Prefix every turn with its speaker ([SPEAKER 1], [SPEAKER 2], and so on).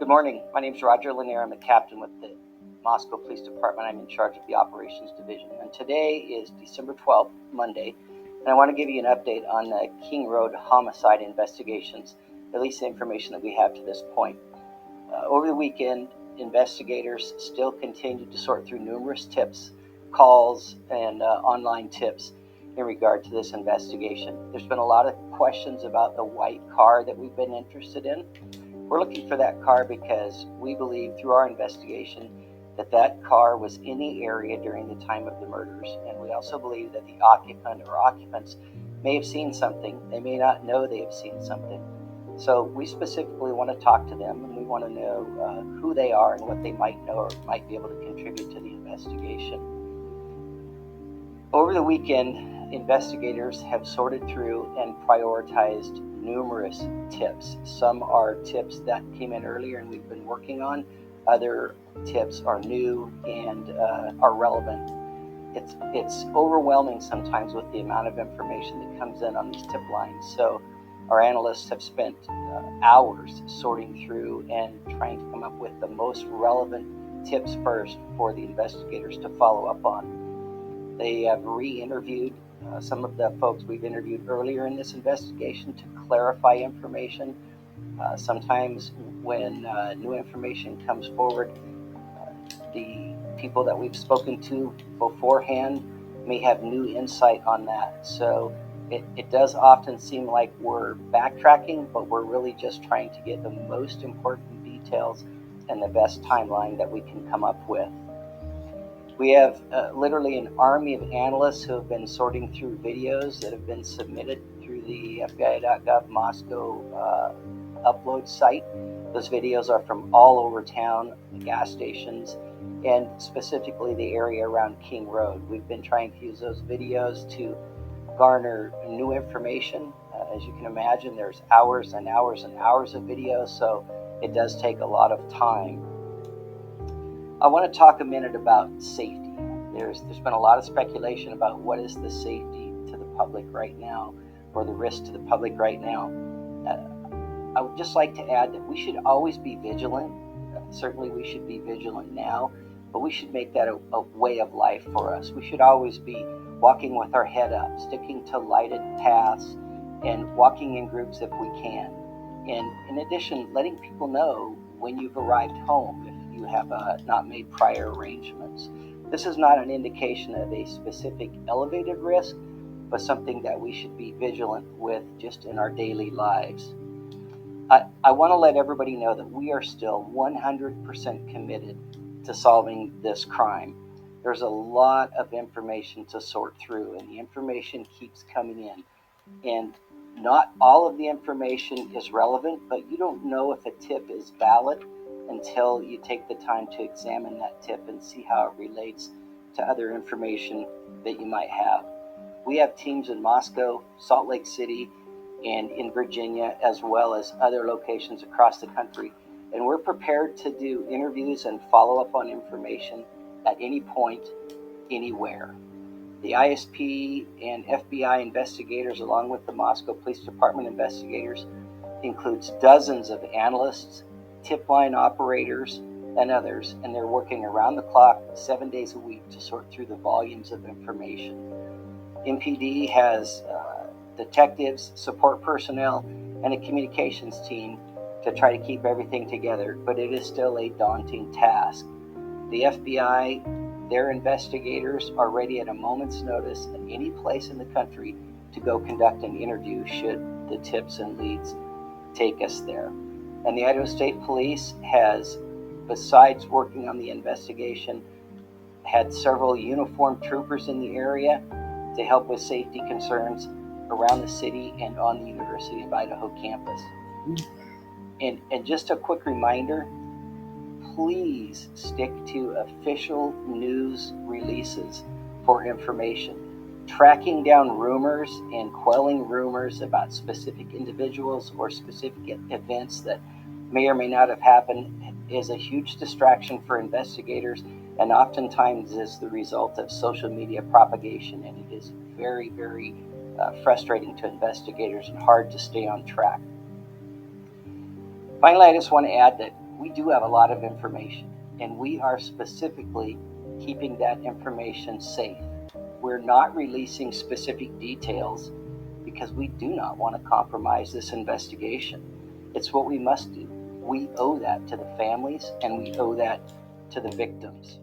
[SPEAKER 1] Good morning. My name is Roger Lanier. I'm a captain with the Moscow Police Department. I'm in charge of the Operations Division. And today is December 12th, Monday, and I want to give you an update on the King Road homicide investigations, at least the information that we have to this point. Over the weekend, investigators still continued to sort through numerous tips, calls, and online tips in regard to this investigation. There's been a lot of questions about the white car that we've been interested in. We're looking for that car because we believe through our investigation that that car was in the area during the time of the murders. And we also believe that the occupant or occupants may have seen something. They may not know they have seen something. So we specifically want to talk to them, and we want to know who they are and what they might know or might be able to contribute to the investigation. Over the weekend, investigators have sorted through and prioritized numerous tips. Some are tips that came in earlier and we've been working on. Other tips are new and are relevant. It's overwhelming sometimes with the amount of information that comes in on these tip lines. So our analysts have spent hours sorting through and trying to come up with the most relevant tips first for the investigators to follow up on. They have re-interviewed some of the folks we've interviewed earlier in this investigation to clarify information. Sometimes when new information comes forward, the people that we've spoken to beforehand may have new insight on that. So it does often seem like we're backtracking, but we're really just trying to get the most important details and the best timeline that we can come up with. We have literally an army of analysts who have been sorting through videos that have been submitted through the FBI.gov Moscow upload site. Those videos are from all over town, the gas stations, and specifically the area around King Road. We've been trying to use those videos to garner new information. As you can imagine, there's hours and hours and hours of video, so it does take a lot of time. I want to talk a minute about safety. There's been a lot of speculation about what is the safety to the public right now, or the risk to the public right now. I would just like to add that we should always be vigilant. Certainly we should be vigilant now, but we should make that a way of life for us. We should always be walking with our head up, sticking to lighted paths, and walking in groups if we can. And in addition, letting people know when you've arrived home if you have not made prior arrangements. This is not an indication of a specific elevated risk, but something that we should be vigilant with just in our daily lives. I want to let everybody know that we are still 100% committed to solving this crime. There's a lot of information to sort through, and the information keeps coming in. And not all of the information is relevant, but you don't know if a tip is valid until you take the time to examine that tip and see how it relates to other information that you might have. We have teams in Moscow, Salt Lake City, and in Virginia, as well as other locations across the country. And we're prepared to do interviews and follow up on information at any point, anywhere. The ISP and FBI investigators, along with the Moscow Police Department investigators, includes dozens of analysts, tip line operators, and others, and they're working around the clock 7 days a week to sort through the volumes of information. MPD has detectives, support personnel, and a communications team to try to keep everything together, but it is still a daunting task. The FBI, their investigators are ready at a moment's notice at any place in the country to go conduct an interview should the tips and leads take us there. And the Idaho State Police has, besides working on the investigation, had several uniformed troopers in the area to help with safety concerns around the city and on the University of Idaho campus. And just a quick reminder, please stick to official news releases for information. Tracking down rumors and quelling rumors about specific individuals or specific events that may or may not have happened is a huge distraction for investigators, and oftentimes is the result of social media propagation, and it is very, very frustrating to investigators and hard to stay on track. Finally, I just want to add that we do have a lot of information, and we are specifically keeping that information safe. We're not releasing specific details because we do not want to compromise this investigation. It's what we must do. We owe that to the families, and we owe that to the victims.